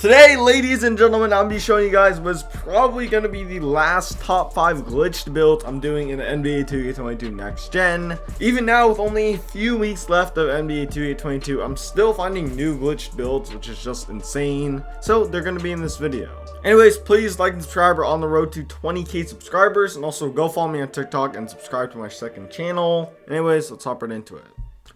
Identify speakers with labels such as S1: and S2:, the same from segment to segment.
S1: Today, ladies and gentlemen, I'll be showing you guys what's probably going to be the last top 5 glitched builds I'm doing in the NBA 2K22 Next Gen. Even now, with only a few weeks left of NBA 2K22, I'm still finding new glitched builds, which is just insane. So, they're going to be in this video. Anyways, please like and subscribe. We're on the road to 20k subscribers, and also go follow me on TikTok and subscribe to my second channel. Anyways, let's hop right into it.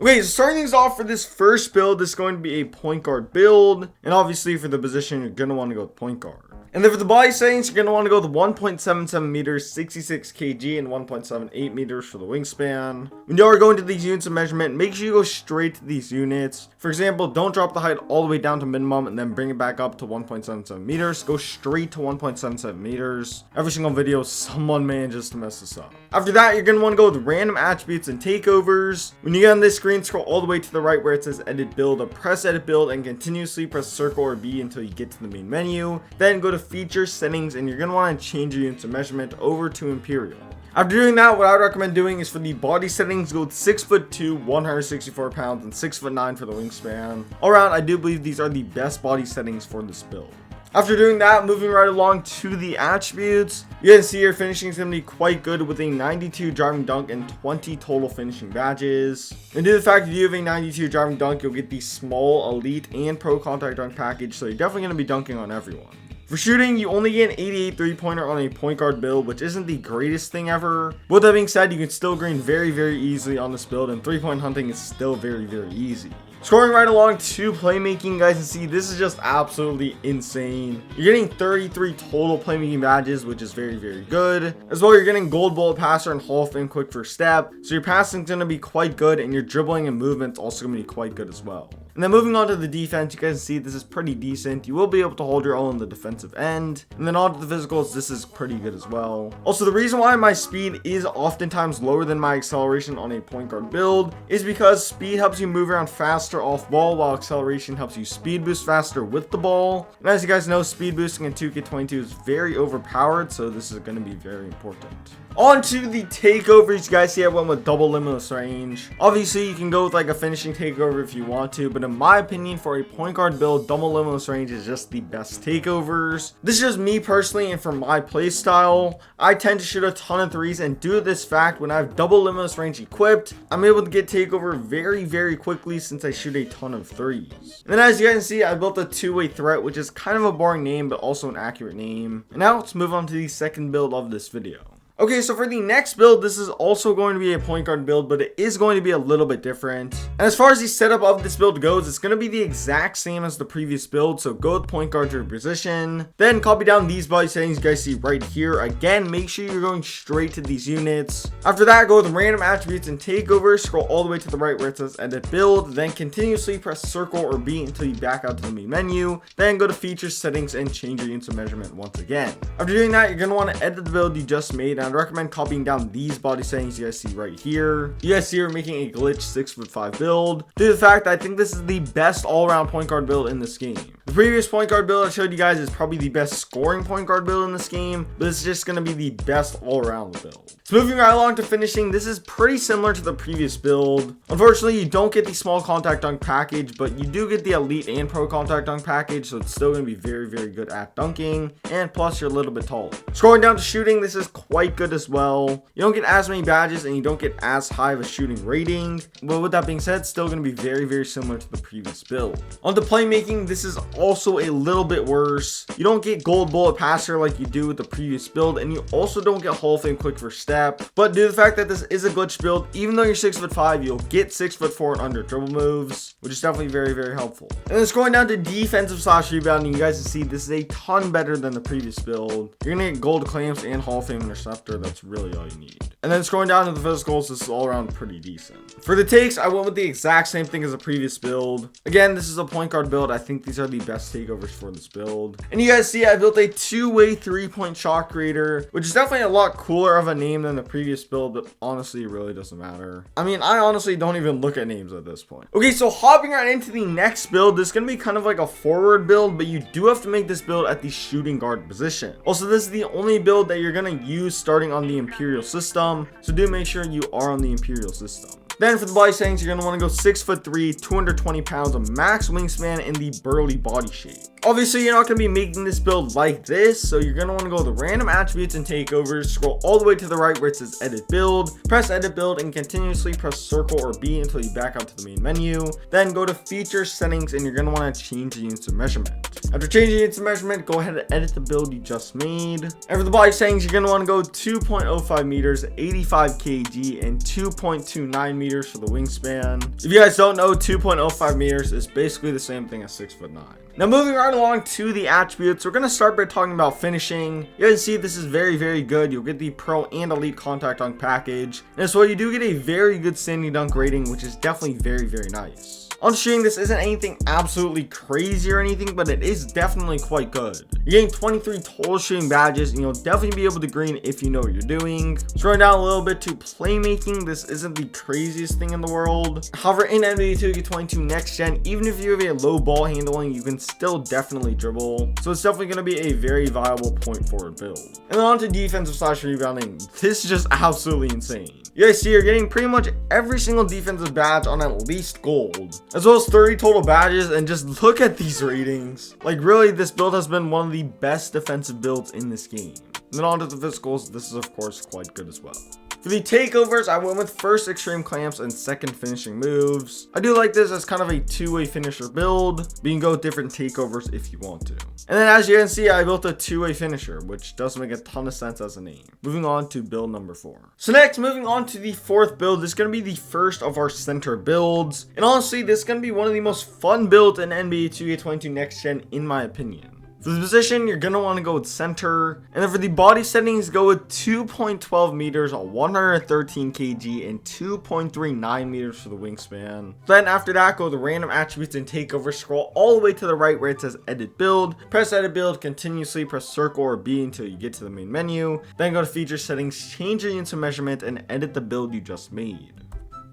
S1: Okay, so starting things off for this first build, this is going to be a point guard build. And obviously for the position, you're going to want to go with point guard. And then for the body settings, you're going to want to go with 1.77 meters, 66 kg, and 1.78 meters for the wingspan. When you are going to these units of measurement, make sure you go straight to these units. For example, don't drop the height all the way down to minimum and then bring it back up to 1.77 meters. Go straight to 1.77 meters. Every single video, someone manages to mess this up. After that, you're going to want to go with random attributes and takeovers. When you get on this screen, scroll all the way to the right where it says edit build, press edit build, and continuously press circle or B until you get to the main menu. Then go to feature settings, and you're going to want to change your units of measurement over to Imperial. After doing that, what I would recommend doing is for the body settings, go with 6'2", 164 pounds, and 6'9" for the wingspan. All around, I do believe these are the best body settings for this build. After doing that, moving right along to the attributes, you can see your finishing is going to be quite good with a 92 driving dunk and 20 total finishing badges. And due to the fact that you have a 92 driving dunk, you'll get the small, elite, and pro contact dunk package, so you're definitely going to be dunking on everyone. For shooting, you only get an 88 three-pointer on a point guard build, which isn't the greatest thing ever. With that being said, you can still green very, very easily on this build, and three-point hunting is still very, very easy. Scoring right along to playmaking, guys, and see this is just absolutely insane. You're getting 33 total playmaking badges, which is very, very good. As well, you're getting gold bullet passer and Hall of Fame quick first step. So your passing is going to be quite good, and your dribbling and movement is also going to be quite good as well. And then moving on to the defense, you guys see this is pretty decent. You will be able to hold your own on the defensive end. And then on to the physicals, this is pretty good as well. Also, the reason why my speed is oftentimes lower than my acceleration on a point guard build is because speed helps you move around faster off ball, while acceleration helps you speed boost faster with the ball. And as you guys know, speed boosting in 2K22 is very overpowered, so this is going to be very important. On to the takeovers, you guys see I went with double limitless range. Obviously, you can go with like a finishing takeover if you want to, but in my opinion, for a point guard build, double limitless range is just the best takeovers. This is just me personally, and for my play style, I tend to shoot a ton of threes, and due to this fact, when I have double limitless range equipped, I'm able to get takeover very, very quickly since I shoot a ton of threes. And then as you guys can see, I built a two-way threat, which is kind of a boring name, but also an accurate name. And now let's move on to the second build of this video. Okay, so for the next build, this is also going to be a point guard build, but it is going to be a little bit different. And as far as the setup of this build goes, it's going to be the exact same as the previous build. So go with point guard to your position. Then copy down these body settings you guys see right here. Again, make sure you're going straight to these units. After that, go with random attributes and takeover. Scroll all the way to the right where it says edit build. Then continuously press circle or B until you back out to the main menu. Then go to features, settings, and change your units of measurement once again. After doing that, you're going to want to edit the build you just made. I'd recommend copying down these body settings you guys see right here. You guys see we're making a glitch 6'5" build due to the fact that I think this is the best all-around point guard build in this game. The previous point guard build I showed you guys is probably the best scoring point guard build in this game, but it's just going to be the best all-around build. So moving right along to finishing, this is pretty similar to the previous build. Unfortunately, you don't get the small contact dunk package, but you do get the elite and pro contact dunk package, so it's still going to be very, very good at dunking, and plus you're a little bit taller. Scrolling down to shooting, this is quite good as well. You don't get as many badges and you don't get as high of a shooting rating, but with that being said, it's still going to be very, very similar to the previous build. On to playmaking, this is also a little bit worse. You don't get gold bullet passer like you do with the previous build, and you also don't get Hall of Fame quick first step. But due to the fact that this is a glitch build, even though you're 6'5", you'll get 6'4" and under dribble moves, which is definitely very, very helpful. And then scrolling down to defensive / rebounding, you guys can see this is a ton better than the previous build. You're gonna get gold clamps and Hall of Fame interceptor. That's really all you need. And then scrolling down to the physicals, this is all around pretty decent. For the takes, I went with the exact same thing as the previous build. Again, this is a point guard build. I think these are the best takeovers for this build. And you guys see I built a two-way three-point shot creator, which is definitely a lot cooler of a name than the previous build, but honestly, it really doesn't matter. I mean, I honestly don't even look at names at this point. Okay, so hopping right into the next build, this is going to be kind of like a forward build, but you do have to make this build at the shooting guard position. Also, this is the only build that you're going to use starting on the Imperial system, so do make sure you are on the Imperial system. Then for the body settings, you're going to want to go 6'3", 220 pounds, a max wingspan in the burly body shape. Obviously, you're not going to be making this build like this, so you're going to want to go to the random attributes and takeovers, scroll all the way to the right where it says edit build, press edit build, and continuously press circle or B until you back out to the main menu. Then go to feature settings, and you're going to want to change the units of measurement. After changing units of measurement, go ahead and edit the build you just made. And for the body settings, you're going to want to go 2.05 meters, 85 kg, and 2.29 meters for the wingspan. If you guys don't know, 2.05 meters is basically the same thing as 6'9". Now moving right along to the attributes, we're going to start by talking about finishing. You guys see this is very, very good. You'll get the Pro and Elite Contact Dunk package. And so you do get a very good standing dunk rating, which is definitely very, very nice. On shooting, this isn't anything absolutely crazy or anything, but it is definitely quite good. You're getting 23 total shooting badges, and you'll definitely be able to green if you know what you're doing. Scrolling down a little bit to playmaking, this isn't the craziest thing in the world. However, in NBA 2K22 Next Gen, even if you have a low ball handling, you can still definitely dribble. So it's definitely going to be a very viable point forward build. And then on to defensive / rebounding. This is just absolutely insane. You guys see you're getting pretty much every single defensive badge on at least gold, as well as 30 total badges, and just look at these ratings. Like really, this build has been one of the best defensive builds in this game. And then on to the physicals, this is of course quite good as well. For the takeovers, I went with first extreme clamps and second finishing moves. I do like this as kind of a two-way finisher build, but you can go with different takeovers if you want to. And then as you can see, I built a two-way finisher, which does make a ton of sense as a name. Moving on to build number 4. So next, moving on to the 4th build, this is going to be the first of our center builds. And honestly, this is going to be one of the most fun builds in NBA 2K22 Next Gen, in my opinion. For the position, you're going to want to go with center. And then for the body settings, go with 2.12 meters, 113 kg, and 2.39 meters for the wingspan. Then after that, go to the random attributes and takeover, scroll all the way to the right where it says edit build. Press edit build, continuously press circle or B until you get to the main menu. Then go to feature settings, change your units of measurement, and edit the build you just made.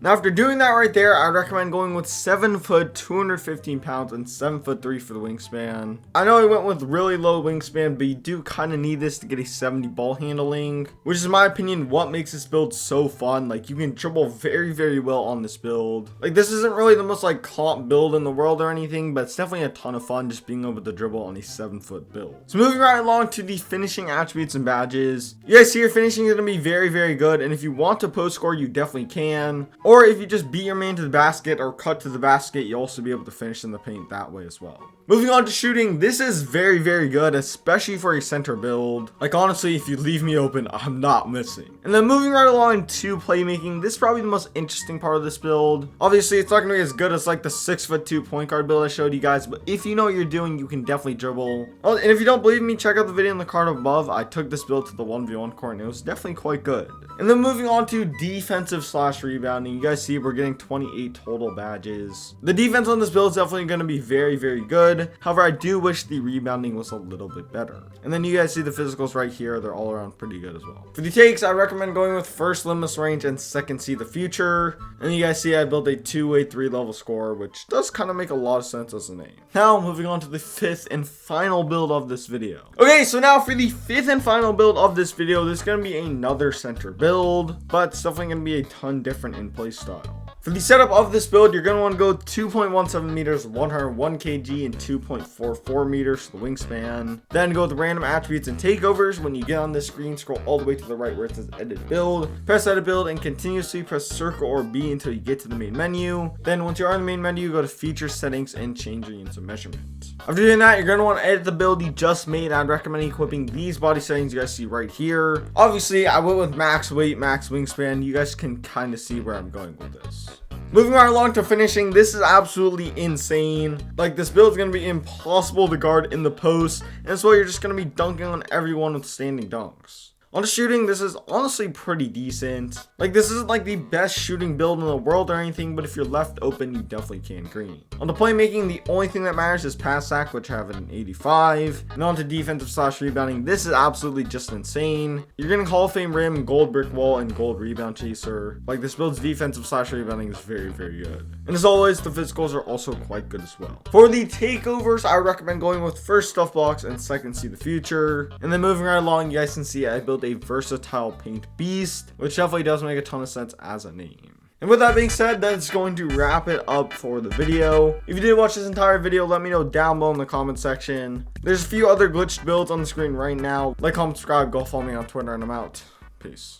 S1: Now, after doing that right there, I recommend going with 7 foot, 215 pounds, and 7'3" for the wingspan. I know I went with really low wingspan, but you do kind of need this to get a 70 ball handling, which is, in my opinion, what makes this build so fun. Like, you can dribble very, very well on this build. Like, this isn't really the most, like, comp build in the world or anything, but it's definitely a ton of fun just being able to dribble on a 7-foot build. So moving right along to the finishing attributes and badges. You guys see your finishing is going to be very, very good, and if you want to post score, you definitely can. Or if you just beat your man to the basket or cut to the basket, you'll also be able to finish in the paint that way as well. Moving on to shooting, this is very, very good, especially for a center build. Like, honestly, if you leave me open, I'm not missing. And then moving right along to playmaking, this is probably the most interesting part of this build. Obviously, it's not going to be as good as like the 6'2" point guard build I showed you guys, but if you know what you're doing, you can definitely dribble. Oh, and if you don't believe me, check out the video in the card above. I took this build to the 1v1 court, and it was definitely quite good. And then moving on to defensive / rebounding, you guys see we're getting 28 total badges. The defense on this build is definitely going to be very, very good. However, I do wish the rebounding was a little bit better. And then you guys see the physicals right here. They're all around pretty good as well. For the takes, I recommend going with first limitless range and second see the future. And you guys see I built a 2-way 3-level score, which does kind of make a lot of sense as a name. Now, moving on to the 5th and final build of this video. Okay, so now for the 5th and final build of this video, this is going to be another center build, but it's definitely going to be a ton different in play style. For the setup of this build, you're going to want to go 2.17 meters, 101 kg, and 2.44 meters for the wingspan. Then go with the random attributes and takeovers. When you get on this screen, scroll all the way to the right where it says edit build. Press edit build and continuously press circle or B until you get to the main menu. Then once you're on the main menu, go to feature settings and change your units of measurement. After doing that, you're going to want to edit the build you just made. I'd recommend equipping these body settings you guys see right here. Obviously, I went with max weight, max wingspan. You guys can kind of see where I'm going with this. Moving right along to finishing, this is absolutely insane. Like, this build is going to be impossible to guard in the post, and so you're just going to be dunking on everyone with standing dunks. On shooting, this is honestly pretty decent. Like, this isn't like the best shooting build in the world or anything, but if you're left open, you definitely can green. On the playmaking, the only thing that matters is pass sack, which I have an 85. And on to defensive / rebounding, this is absolutely just insane. You're getting Hall of Fame rim, gold brick wall, and gold rebound chaser. Like, this build's defensive / rebounding is very, very good. And as always, the physicals are also quite good as well. For the takeovers, I recommend going with first stuff blocks and second see the future. And then moving right along, you guys can see I built a versatile paint beast, which definitely does make a ton of sense as a name. And with that being said, that's going to wrap it up for the video. If you did watch this entire video, let me know down below in the comment section. There's a few other glitched builds on the screen right now. Like, comment, subscribe, go follow me on Twitter, and I'm out. Peace.